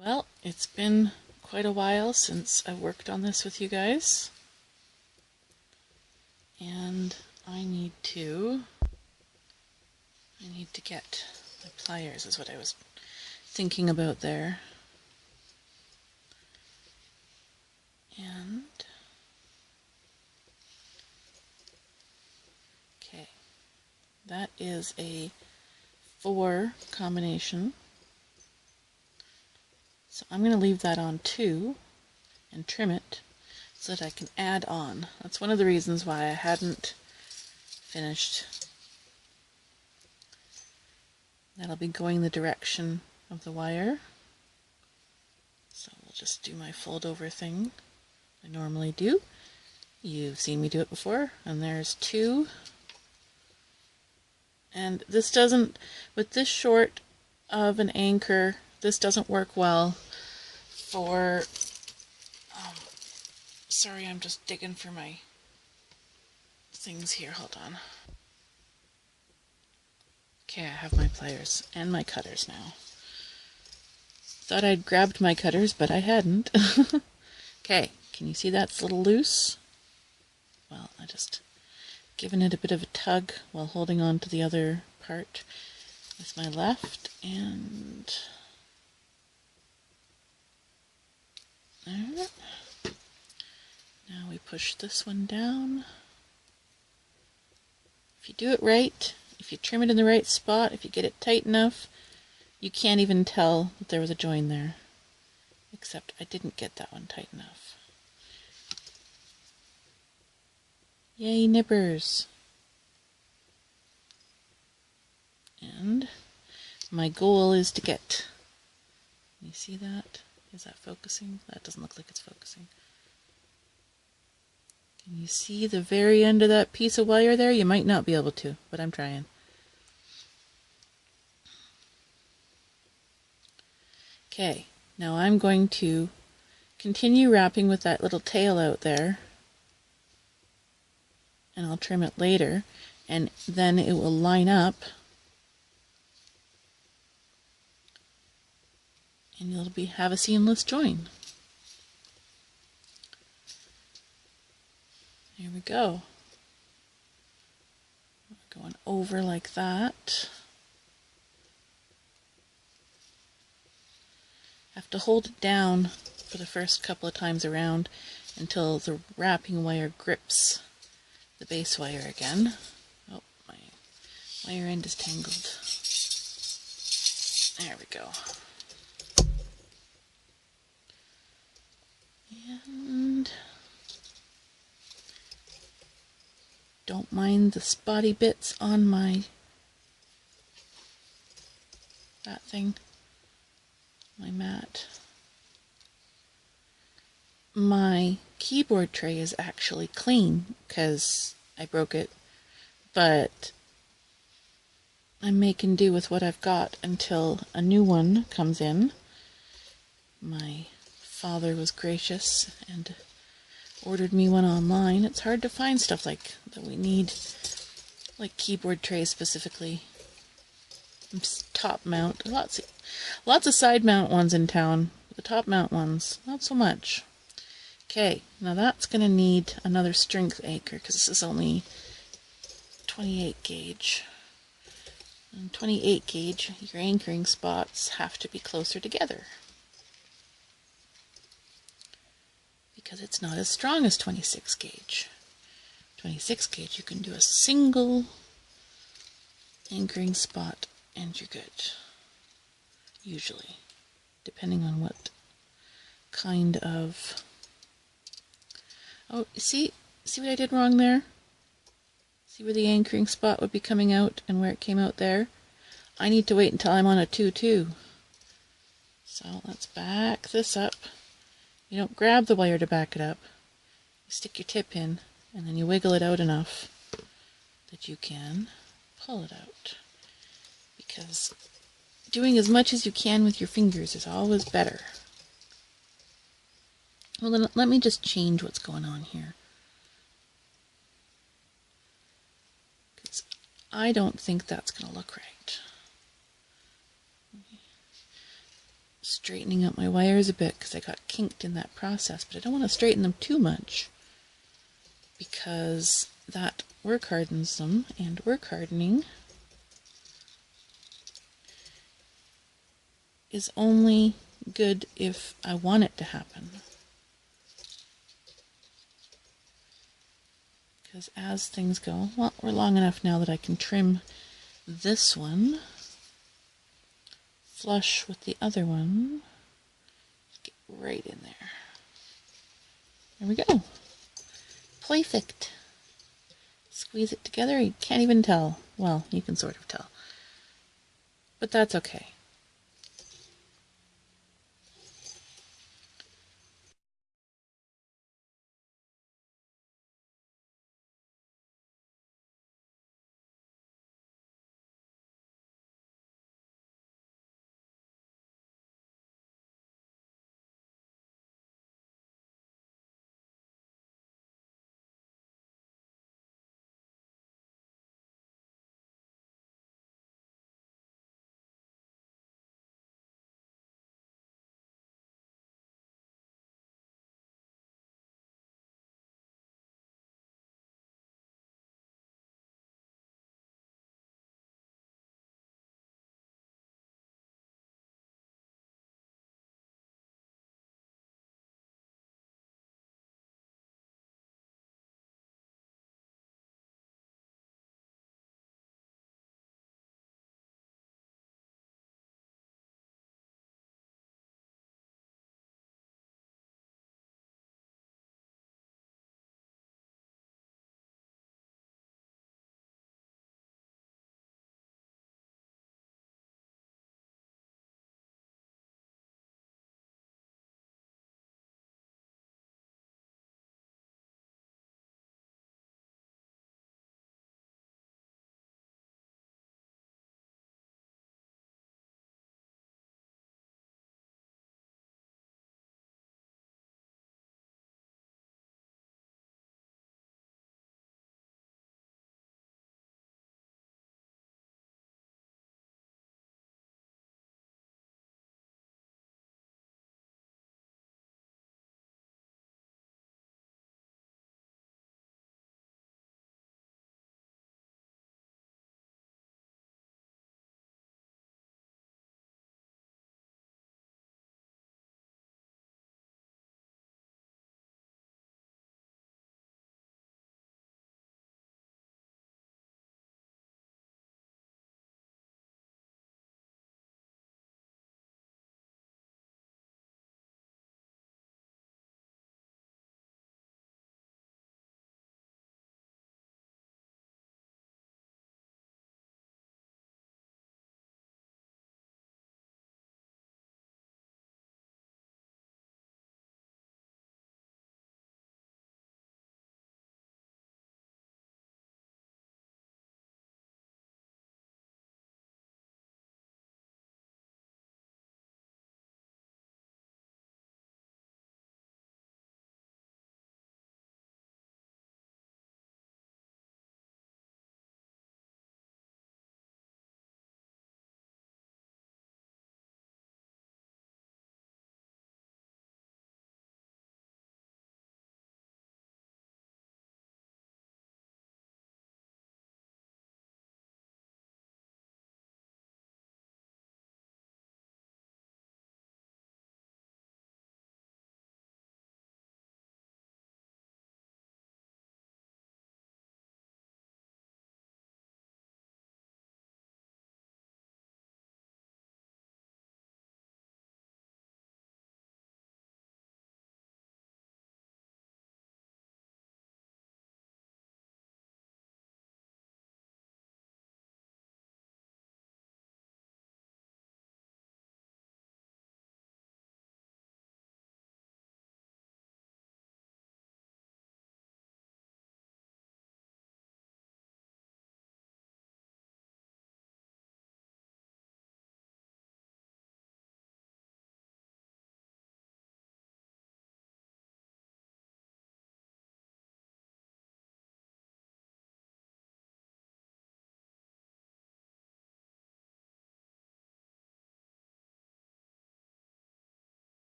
Well, it's been quite a while since I worked on this with you guys, and I need to get my pliers is what I was thinking about there. And okay, that is a 4 combination. So I'm going to leave that on 2 and trim it so that I can add on. That's one of the reasons why I hadn't finished. That'll be going the direction of the wire. So we'll just do my fold over thing I normally do. You've seen me do it before. And there's 2. And this doesn't, with this short of an anchor, this doesn't work well for, sorry, I'm just digging for my things here, hold on. Okay, I have my pliers and my cutters now. Thought I'd grabbed my cutters, but I hadn't. Okay, can you see that's a little loose? Well, I just given it a bit of a tug while holding on to the other part with my left, and there. Now we push this one down. If you do it right, if you trim it in the right spot, if you get it tight enough, you can't even tell that there was a join there. Except I didn't get that one tight enough. Yay, nippers! And my goal is to get, you see that? Is that focusing? That doesn't look like it's focusing. Can you see the very end of that piece of wire there? You might not be able to, but I'm trying. Okay, now I'm going to continue wrapping with that little tail out there, and I'll trim it later, and then it will line up, and you'll have a seamless join. There we go. We're going over like that. Have to hold it down for the first couple of times around until the wrapping wire grips the base wire again. Oh, my wire end is tangled. There we go. And don't mind the spotty bits on that thing, my mat. My keyboard tray is actually clean because I broke it, but I'm making do with what I've got until a new one comes in. My father was gracious and ordered me one online. It's hard to find stuff like that we need, like keyboard trays specifically. Top mount, lots of side mount ones in town. The top mount ones, not so much. Okay, now that's going to need another strength anchor because this is only 28 gauge. And 28 gauge, your anchoring spots have to be closer together because it's not as strong as 26 gauge. 26 gauge, you can do a single anchoring spot and you're good. Usually, depending on what kind of... Oh, see what I did wrong there? See where the anchoring spot would be coming out and where it came out there? I need to wait until I'm on a 2-2. So let's back this up. You don't grab the wire to back it up. You stick your tip in and then you wiggle it out enough that you can pull it out. Because doing as much as you can with your fingers is always better. Well, then let me just change what's going on here. Because I don't think that's going to look right. straightening up my wires a bit because I got kinked in that process, but I don't want to straighten them too much because that work hardens them, and work hardening is only good if I want it to happen. Because as things go, well, we're long enough now that I can trim this one flush with the other one. Get right in there. There we go. Perfect. Squeeze it together. You can't even tell. Well, you can sort of tell. But that's okay.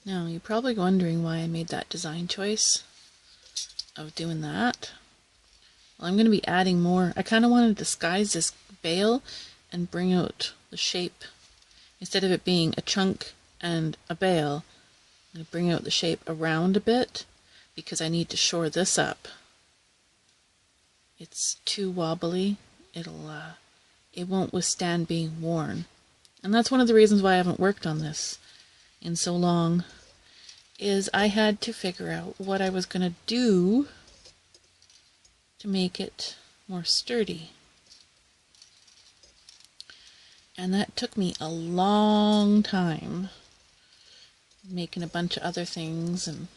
Now, you're probably wondering why I made that design choice of doing that. Well, I'm going to be adding more. I kind of want to disguise this bale and bring out the shape. Instead of it being a chunk and a bale, I'm going to bring out the shape around a bit because I need to shore this up. It's too wobbly. It won't withstand being worn. And that's one of the reasons why I haven't worked on this in so long, is I had to figure out what I was going to do to make it more sturdy. And that took me a long time, making a bunch of other things, and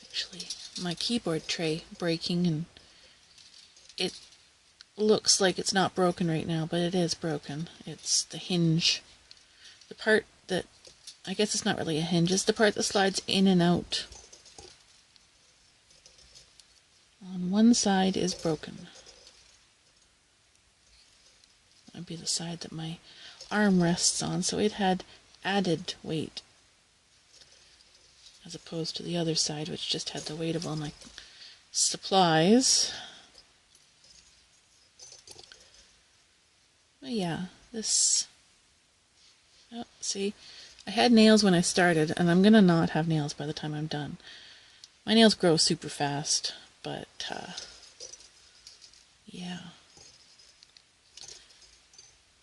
actually my keyboard tray breaking, and it looks like it's not broken right now, but it is broken. It's the hinge. The part that, I guess it's not really a hinge, it's the part that slides in and out. On one side is broken. That'd be the side that my arm rests on, so it had added weight as opposed to the other side, which just had the weight of all my supplies. But yeah, this... Oh, see, I had nails when I started, and I'm gonna not have nails by the time I'm done. My nails grow super fast, but yeah.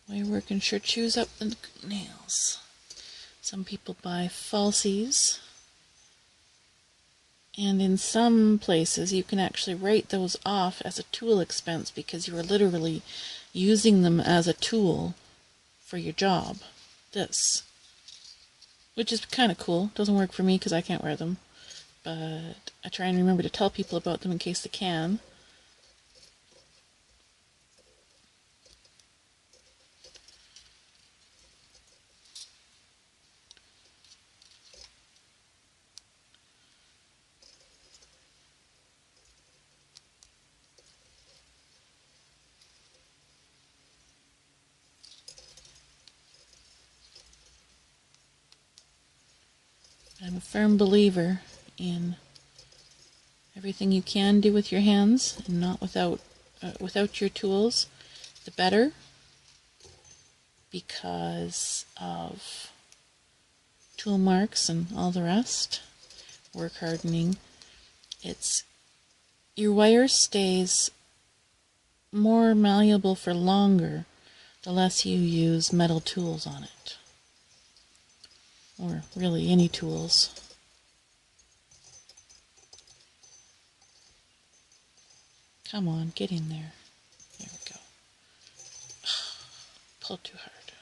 Wire-work sure chews up the nails. Some people buy falsies, and in some places you can actually write those off as a tool expense because you are literally using them as a tool for your job. This, which is kind of cool. Doesn't work for me because I can't wear them, but I try and remember to tell people about them in case they can. I'm a firm believer in everything you can do with your hands and not without your tools, the better, because of tool marks and all the rest. Work hardening. Your wire stays more malleable for longer the less you use metal tools on it, or really any tools. Come on, get in there. There we go. Pull too hard.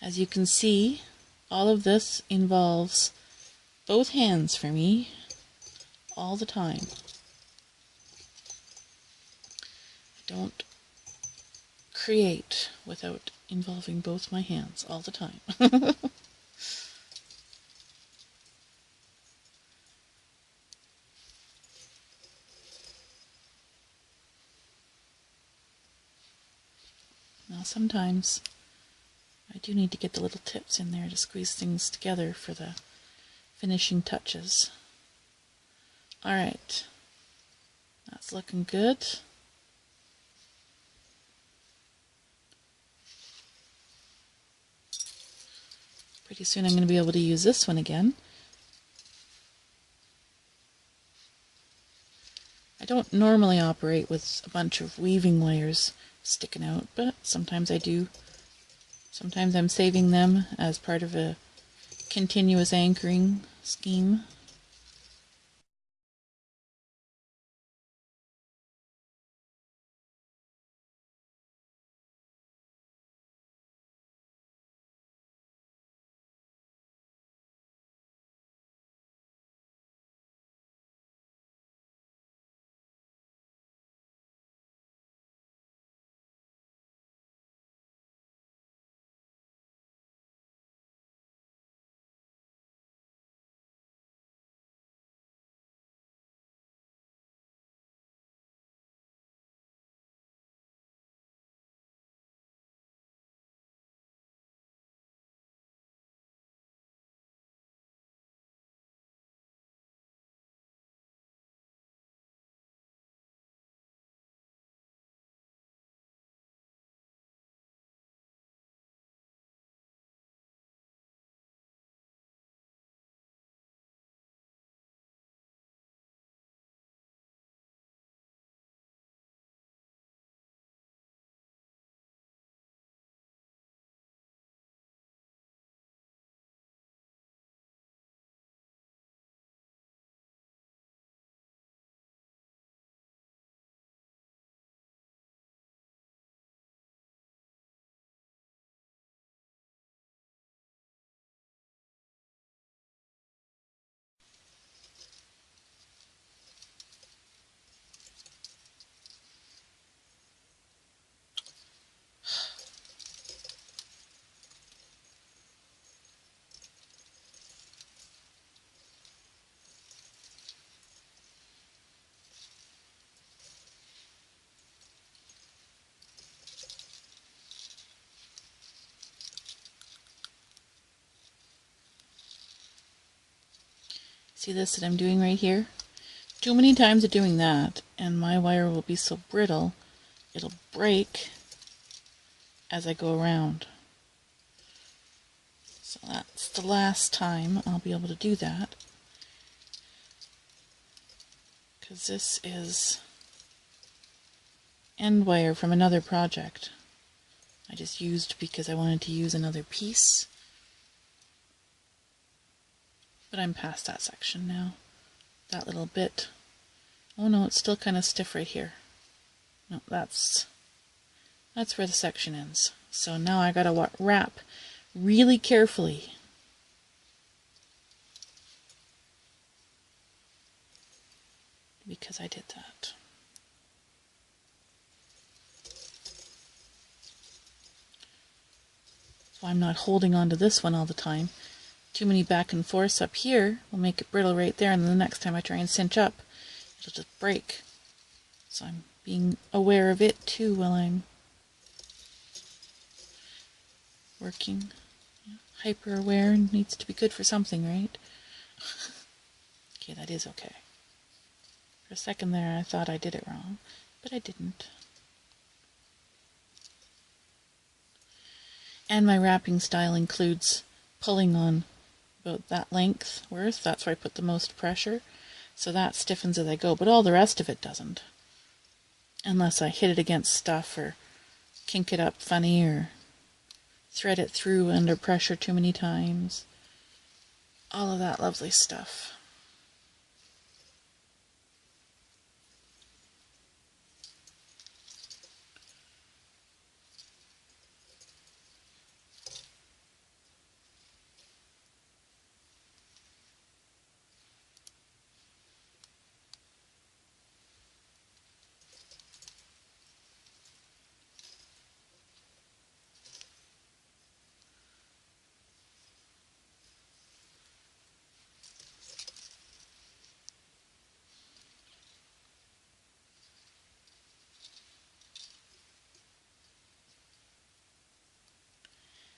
As you can see, all of this involves both hands for me all the time. I don't create without involving both my hands all the time. Now sometimes I do need to get the little tips in there to squeeze things together for the finishing touches. Alright, that's looking good. Pretty soon I'm going to be able to use this one again. I don't normally operate with a bunch of weaving wires sticking out, but sometimes I do. Sometimes I'm saving them as part of a continuous anchoring scheme. See this that I'm doing right here? Too many times of doing that, and my wire will be so brittle, it'll break as I go around. So that's the last time I'll be able to do that. Because this is end wire from another project I just used because I wanted to use another piece. But I'm past that section now. That little bit. Oh no, it's still kind of stiff right here. No, that's where the section ends. So now I gotta wrap really carefully. Because I did that. So I'm not holding on to this one all the time. Too many back and forths up here will make it brittle right there, and then the next time I try and cinch up, it'll just break. So I'm being aware of it too while I'm working. Hyper aware needs to be good for something, right? Okay, that is okay. For a second there I thought I did it wrong, but I didn't. And my wrapping style includes pulling on about that length worth. That's where I put the most pressure. So that stiffens as I go, but all the rest of it doesn't. Unless I hit it against stuff or kink it up funny or thread it through under pressure too many times. All of that lovely stuff.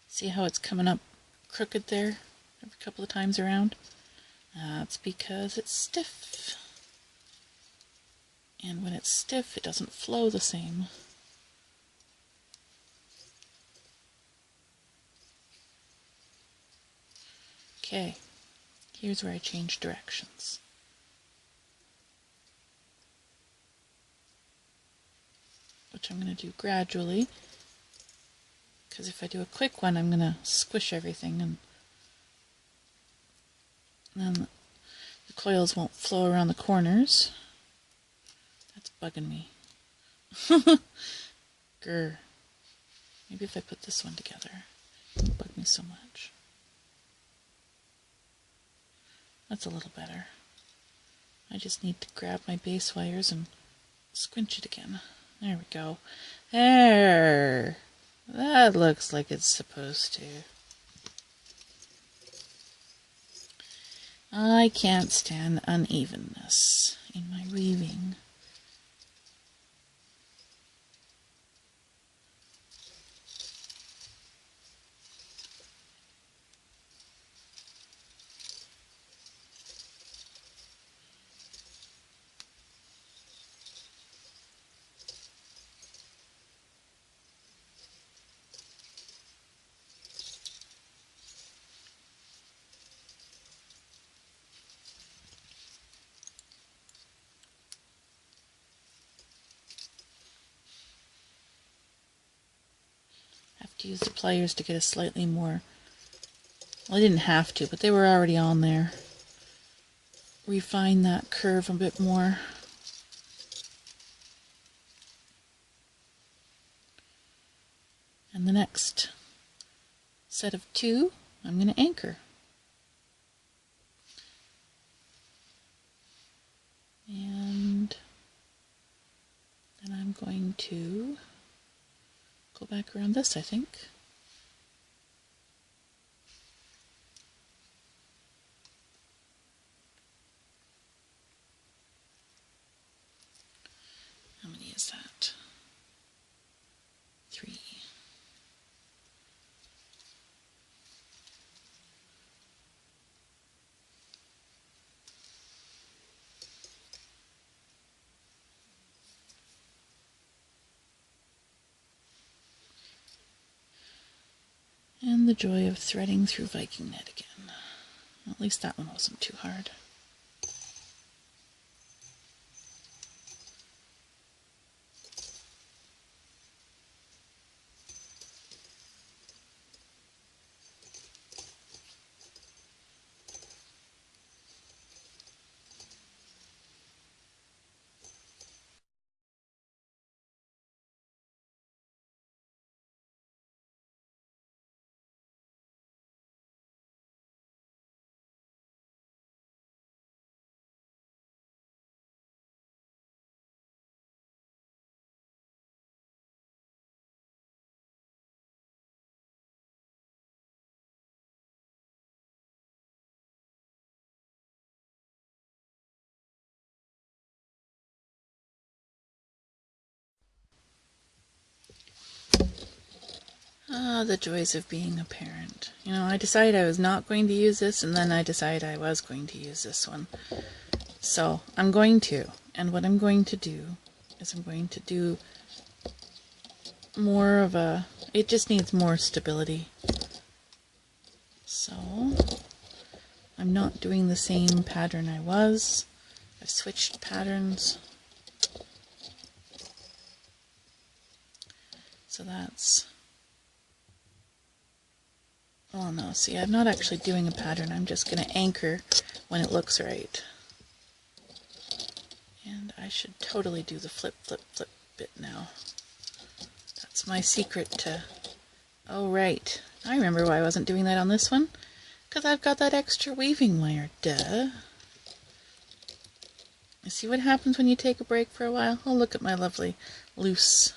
See how it's coming up crooked there every couple of times around? That's because it's stiff. And when it's stiff, it doesn't flow the same. Okay, here's where I change directions. Which I'm going to do gradually, because if I do a quick one, I'm going to squish everything, and then the coils won't flow around the corners. That's bugging me. Grr. Maybe if I put this one together, it won't bug me so much. That's a little better. I just need to grab my base wires and squinch it again. There we go. There! That looks like it's supposed to. I can't stand unevenness in my weaving. Have to use the pliers to get a slightly more, well, I didn't have to, but they were already on there. Refine that curve a bit more. And the next set of 2, I'm going to anchor. And then I'm going to go back around this, I think. How many is that? 3. And the joy of threading through Viking net again. At least that one wasn't too hard. Ah, the joys of being a parent. You know, I decided I was not going to use this, and then I decided I was going to use this one. So, I'm going to. And what I'm going to do is I'm going to do more of a... It just needs more stability. So, I'm not doing the same pattern I was. I've switched patterns. So that's... Oh no, see, I'm not actually doing a pattern. I'm just going to anchor when it looks right. And I should totally do the flip, flip, flip bit now. That's my secret to... Oh, right. I remember why I wasn't doing that on this one. Because I've got that extra weaving wire. Duh. You see what happens when you take a break for a while? Oh, look at my lovely loose...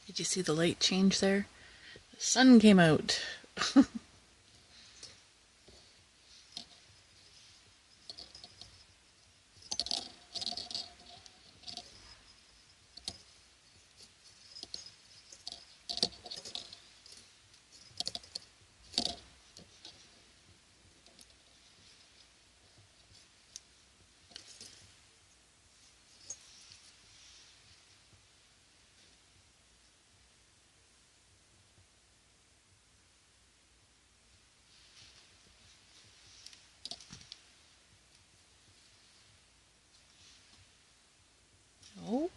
Did you see the light change there? The sun came out. Oh,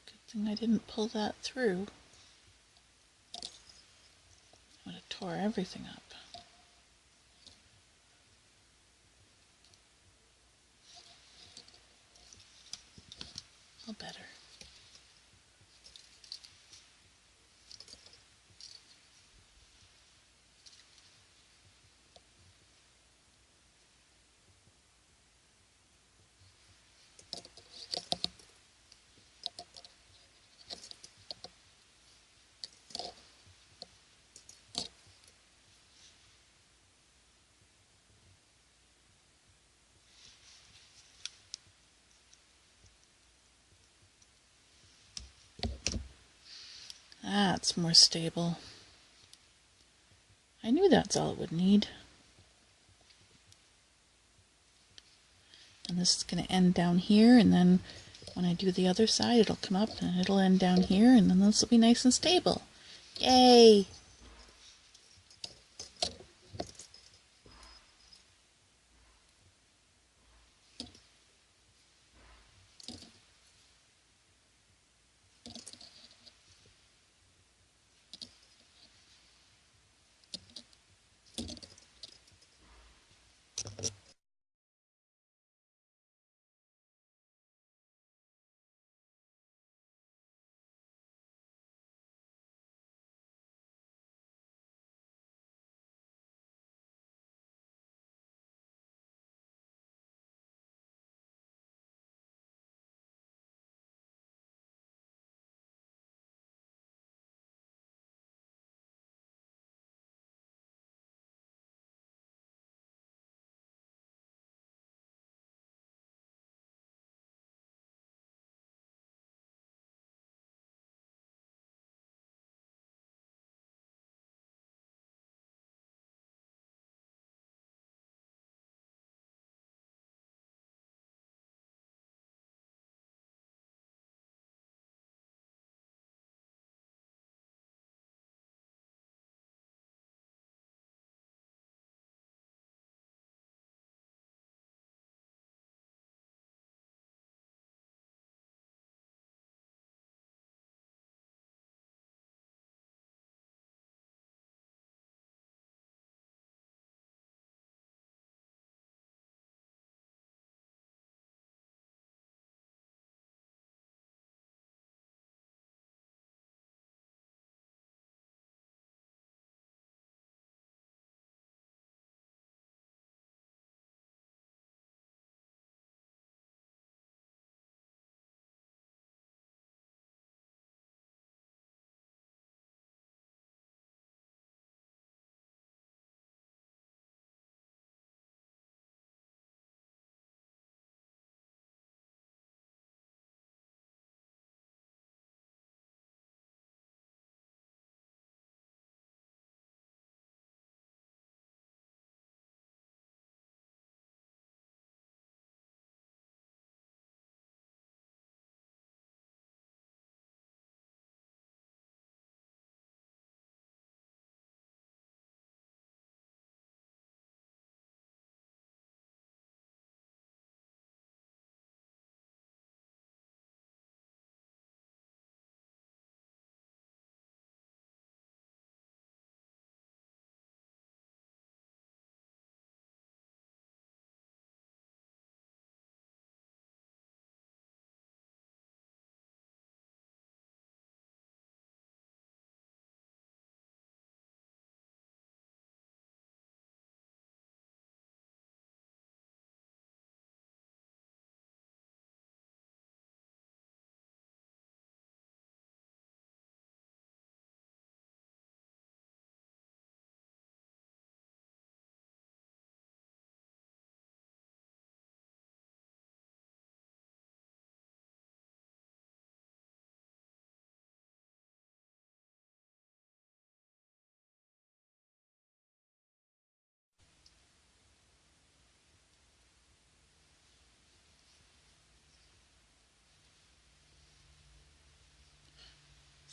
good thing I didn't pull that through. I would have tore everything up. All better. That's more stable. I knew that's all it would need. And this is going to end down here, and then when I do the other side, it'll come up and it'll end down here, and then this will be nice and stable. Yay!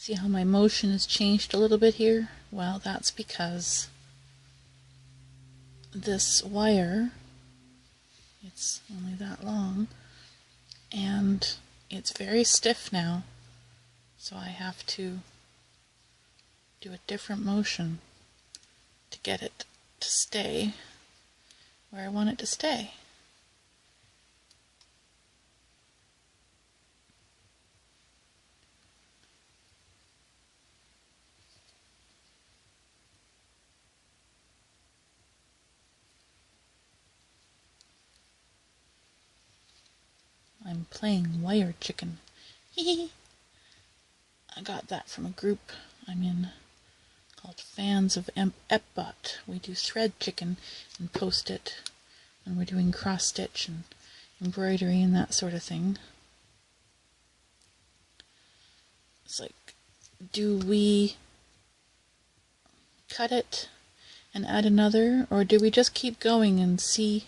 See how my motion has changed a little bit here? Well, that's because this wire, it's only that long, and it's very stiff now, so I have to do a different motion to get it to stay where I want it to stay. I'm playing wire chicken. Hee. I got that from a group I'm in called Fans of Epbot. We do thread chicken and post it when we're doing cross stitch and embroidery and that sort of thing. It's like do we cut it and add another, or do we just keep going and see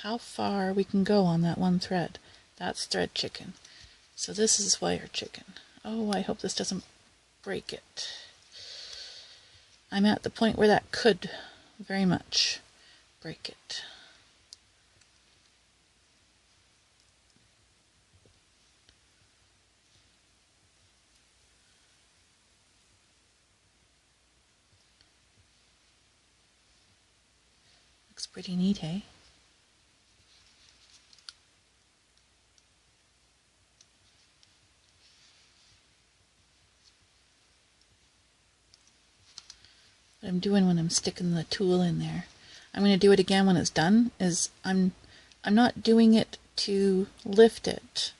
how far we can go on that one thread? That's thread chicken. So this is wire chicken. Oh, I hope this doesn't break it. I'm at the point where that could very much break it. Looks pretty neat, eh? What I'm doing when I'm sticking the tool in there, I'm going to do it again when it's done, is I'm not doing it to lift it.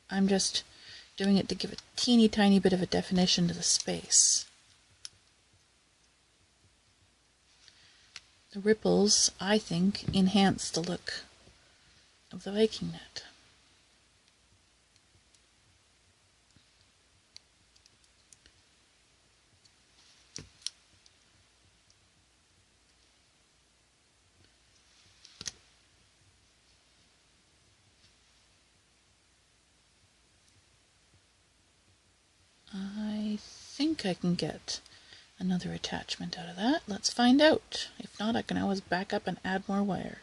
I'm just doing it to give a teeny tiny bit of a definition to the space. The ripples, I think, enhance the look of the Viking net. I think I can get another attachment out of that. Let's find out. If not, I can always back up and add more wire.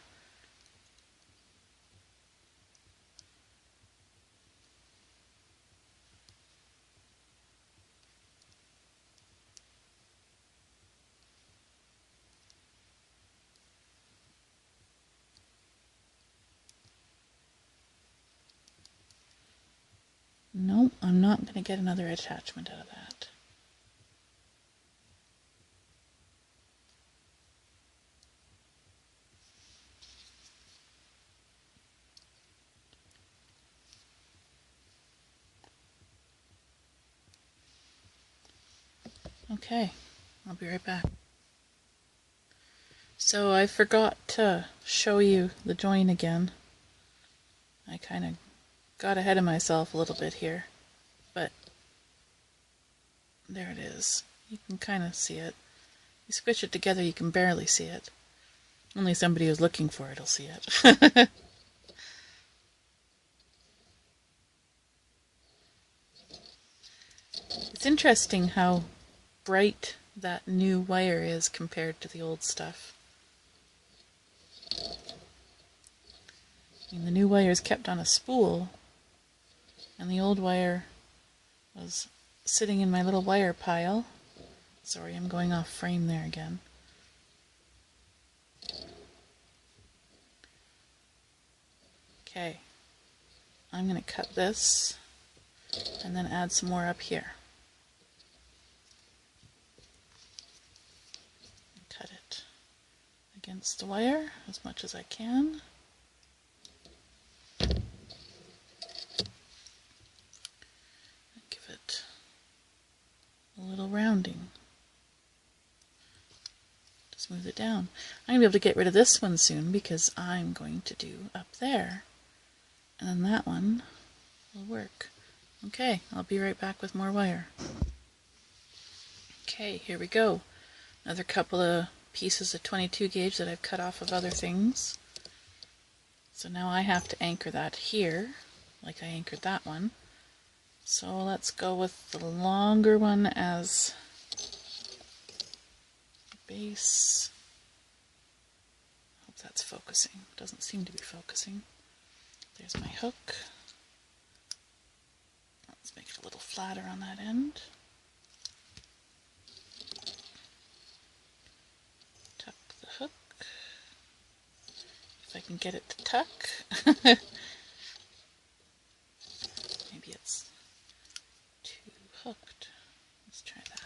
Nope, I'm not going to get another attachment out of that. Okay, I'll be right back. So I forgot to show you the join again. I kind of got ahead of myself a little bit here, but there it is. You can kind of see it. You squish it together, you can barely see it. Only somebody who's looking for it will see it. It's interesting how bright that new wire is compared to the old stuff. I mean, the new wire is kept on a spool, and the old wire was sitting in my little wire pile. Sorry, I'm going off frame there again. Okay, I'm going to cut this and then add some more up here. Cut it against the wire as much as I can. Give it a little rounding. Smooth it down. I'm going to be able to get rid of this one soon because I'm going to do up there. And then that one will work. Okay, I'll be right back with more wire. Okay, here we go. Another couple of pieces of 22 gauge that I've cut off of other things. So now I have to anchor that here, like I anchored that one. So let's go with the longer one as base. Hope that's focusing. Doesn't seem to be focusing. There's my hook. Let's make it a little flatter on that end. Tuck the hook. If I can get it to tuck. Maybe it's too hooked. Let's try that.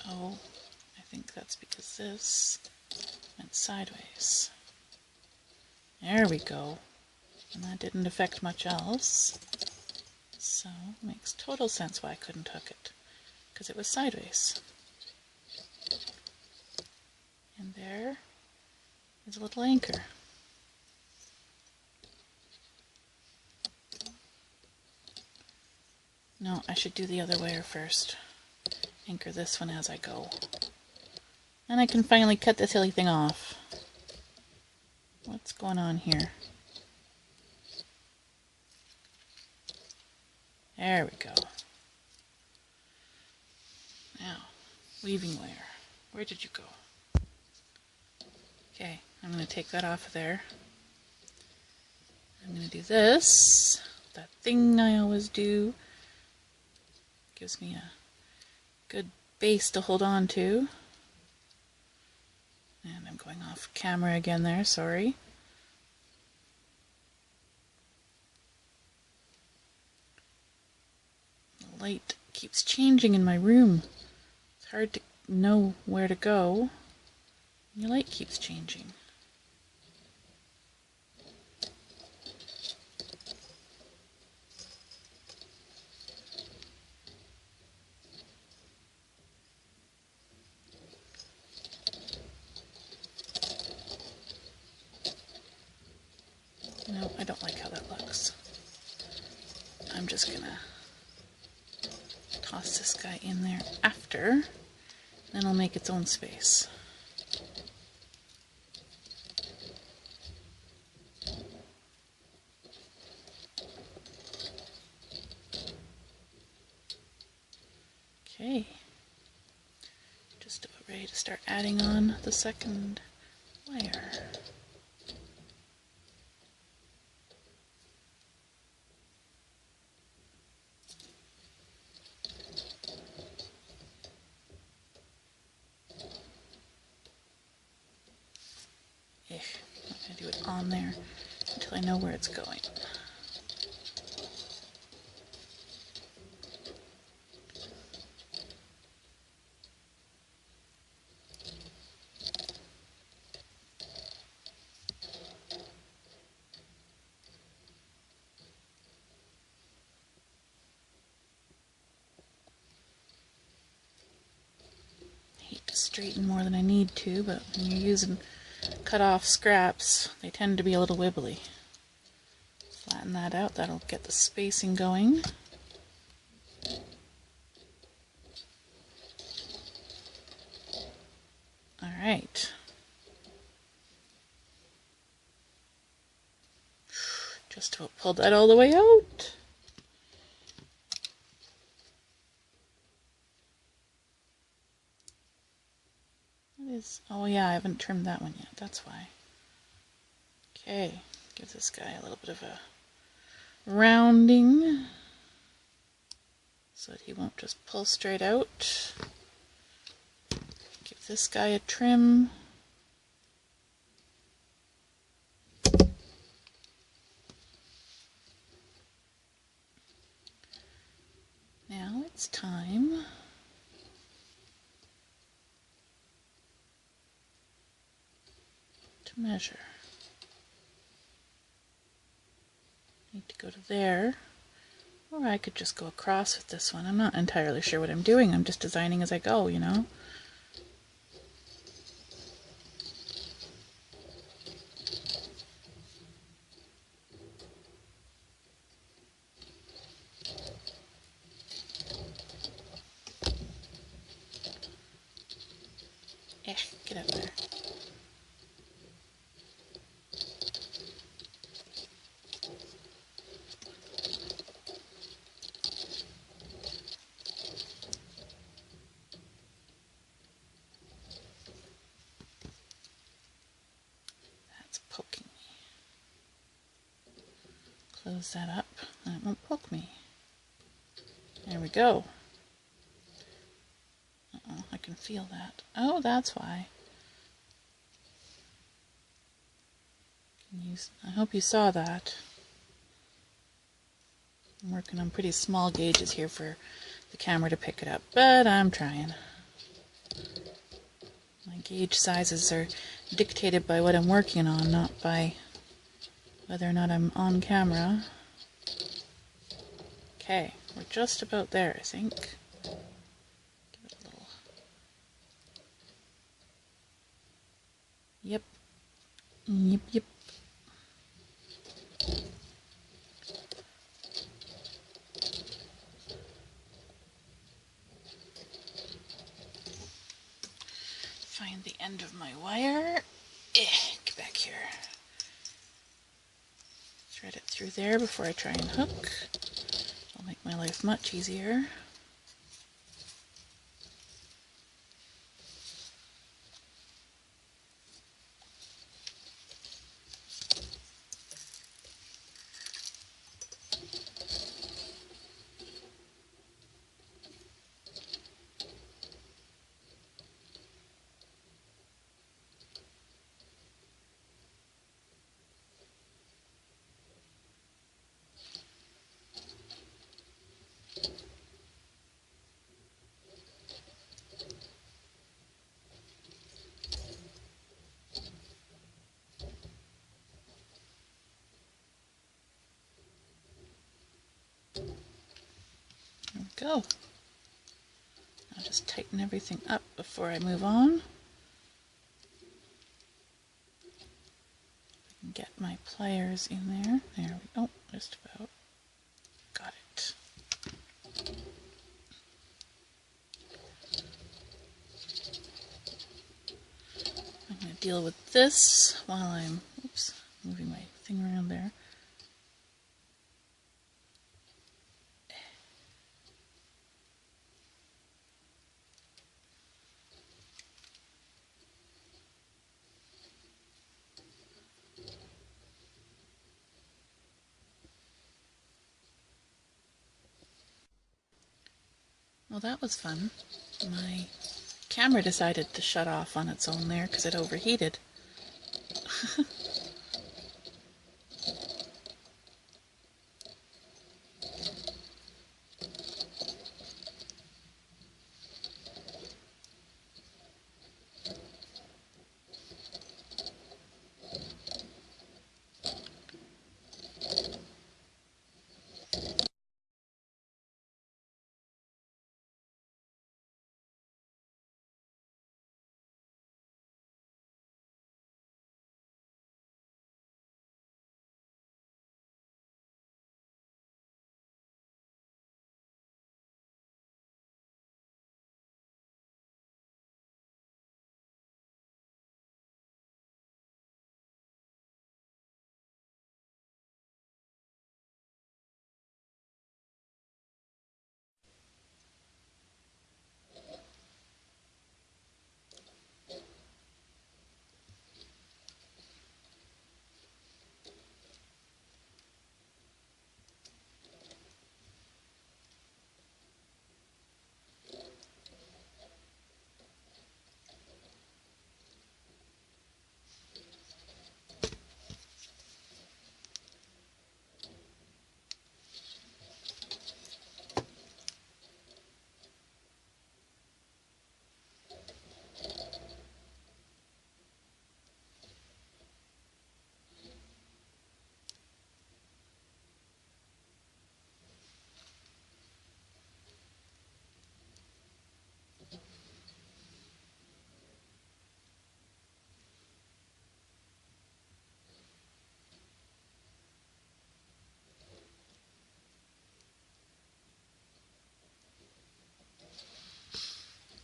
Oh, I think that's because this went sideways. There we go. And that didn't affect much else. So it makes total sense why I couldn't hook it, because it was sideways. And there is a little anchor. No, I should do the other wire first. Anchor this one as I go. And I can finally cut the silly thing off. What's going on here? There we go. Now, weaving wire. Where did you go? Okay, I'm going to take that off of there. I'm going to do this. That thing I always do. Gives me a good base to hold on to. And I'm going off camera again there, sorry. The light keeps changing in my room. It's hard to know where to go. Your light keeps changing. No, I don't like how that looks. I'm just gonna toss this guy in there after, then it'll make its own space. Okay, just about ready to start adding on the second wire. I'm not going to do it on there until I know where it's going. I hate to straighten more than I need to, but when you're using cut off scraps, they tend to be a little wibbly. Flatten that out, that'll get the spacing going. Alright. Just about pulled that all the way out. What is, oh yeah, I haven't trimmed that one yet, that's why. Okay, give this guy a little bit of a rounding so that he won't just pull straight out. Give this guy a trim. Now it's time to measure. Need to go to there, or I could just go across with this one. I'm not entirely sure what I'm doing. I'm just designing as I go, you know. Get up there. That's poking me. Close that up, and it won't poke me. There we go. Uh-oh, I can feel that. Oh, that's why. I hope you saw that. I'm working on pretty small gauges here for the camera to pick it up, but I'm trying. My gauge sizes are dictated by what I'm working on, not by whether or not I'm on camera. Okay, we're just about there, I think. Give it a little. Yep. Yep, yep. Find the end of my wire. Get back here. Thread it through there before I try and hook. It'll make my life much easier. There we go. I'll just tighten everything up before I move on. Get my pliers in there. There we go. Just about. Got it. I'm going to deal with this while I'm, oops, moving my thing around there. Well, that was fun. My camera decided to shut off on its own there because it overheated.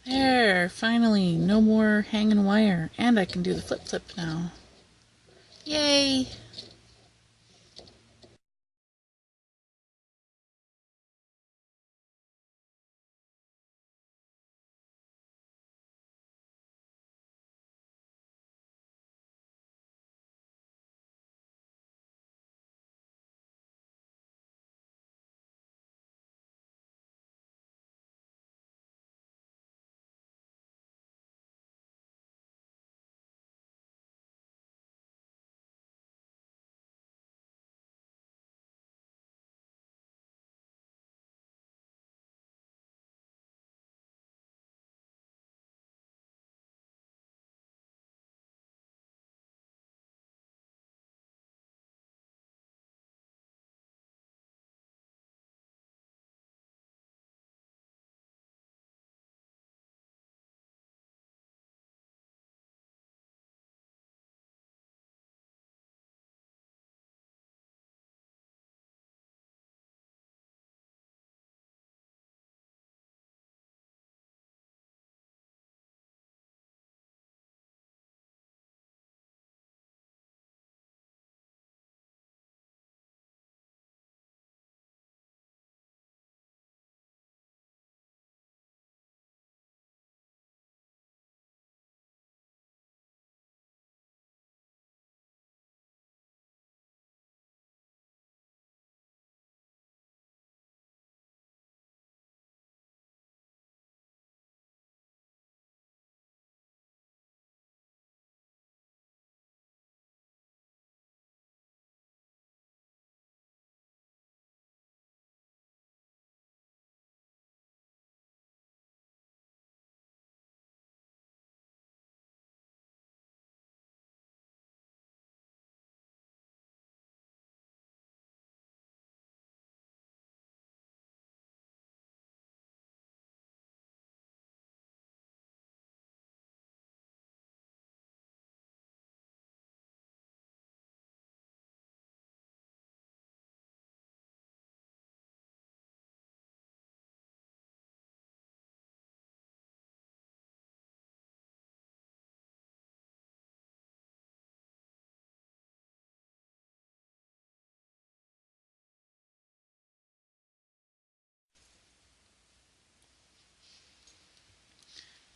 There, finally, no more hanging wire, and I can do the flip flip now. Yay!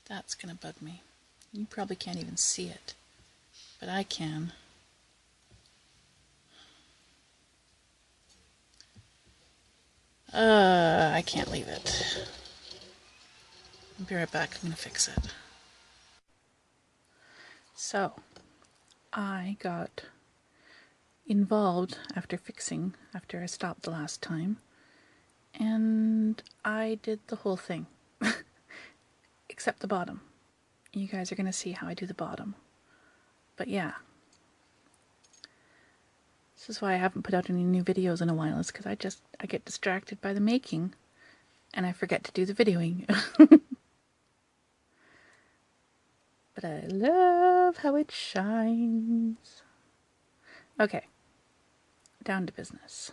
That's gonna bug me. You probably can't even see it, but I can. I can't leave it. I'll be right back. I'm gonna fix it. So, I got involved after I stopped the last time, and I did the whole thing. Except the bottom. You guys are gonna see how I do the bottom. But yeah. This is why I haven't put out any new videos in a while, is because I get distracted by the making, and I forget to do the videoing. But I love how it shines. Okay, down to business.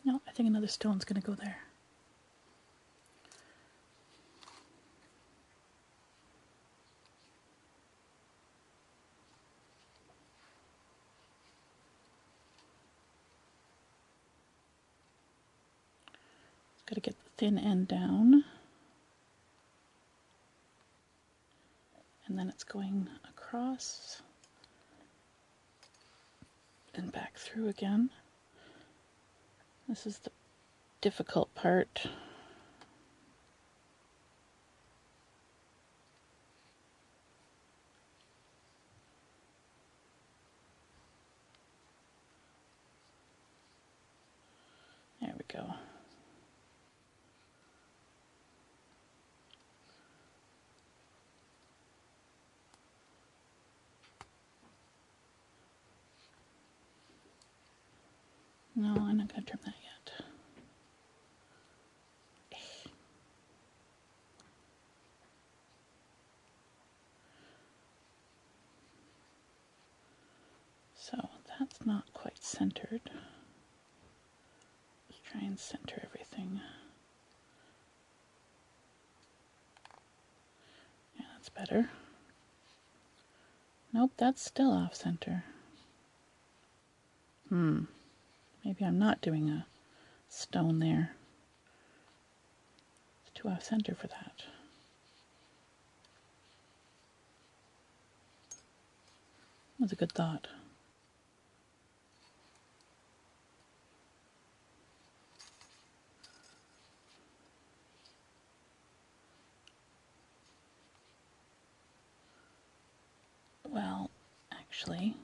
No, I think another stone's gonna go there. Gotta get the thin end down. And then it's going across and back through again. This is the difficult part. There we go. No, I'm not going to trim that yet. So that's not quite centered. Let's try and center everything. Yeah, that's better. Nope, that's still off center. Maybe I'm not doing a stone there. It's too off center for that. That's a good thought. Well, actually,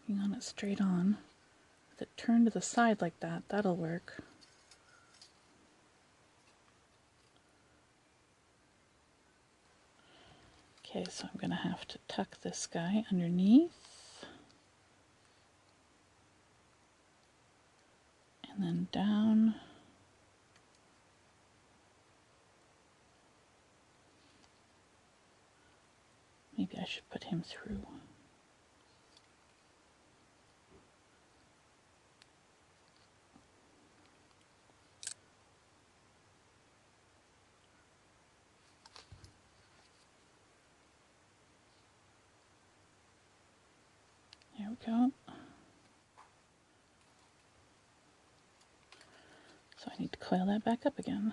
looking on it straight on, if it turned to the side like that, that'll work. Okay, so I'm going to have to tuck this guy underneath. And then down. Maybe I should put him through. There we go. So I need to coil that back up again.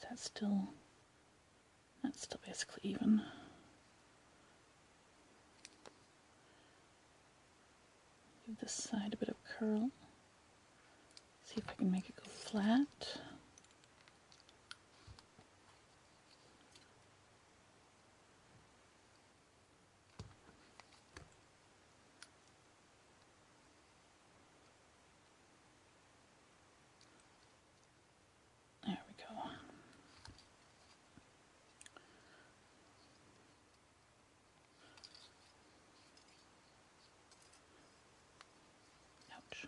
That's still basically even. Give this side a bit of curl. See if I can make it go flat. There we go. Ouch.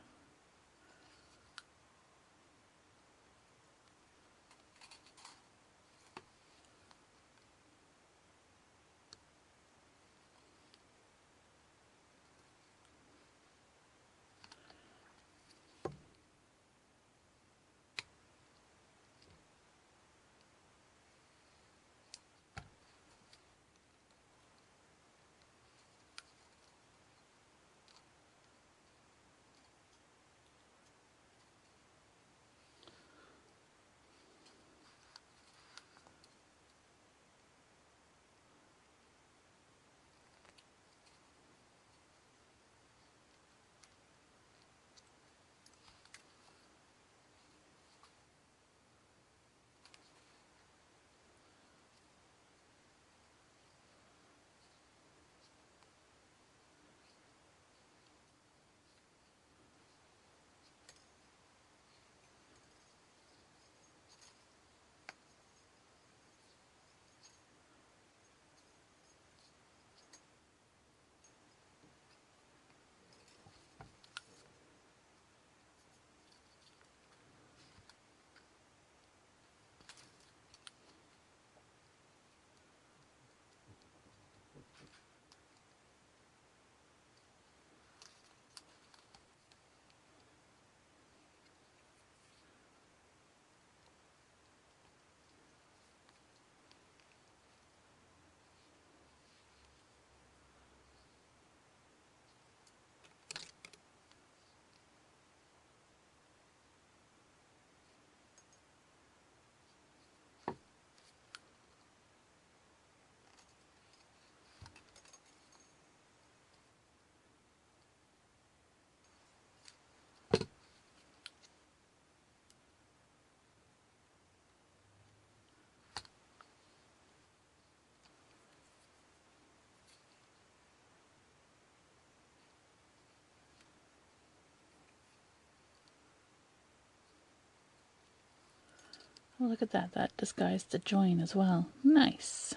Oh, look at that. That disguised the join as well. Nice.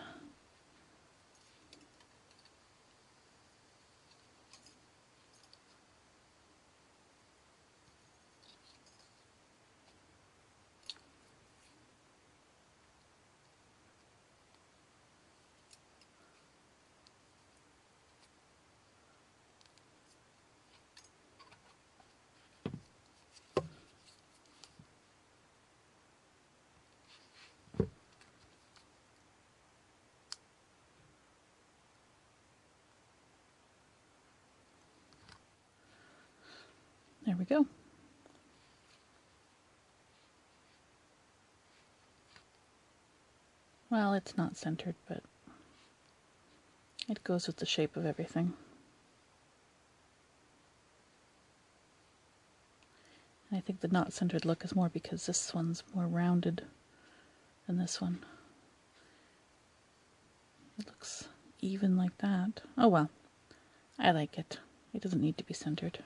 There we go. Well, it's not centered, but it goes with the shape of everything. And I think the not centered look is more because this one's more rounded than this one. It looks even like that. Oh well, I like it. It doesn't need to be centered.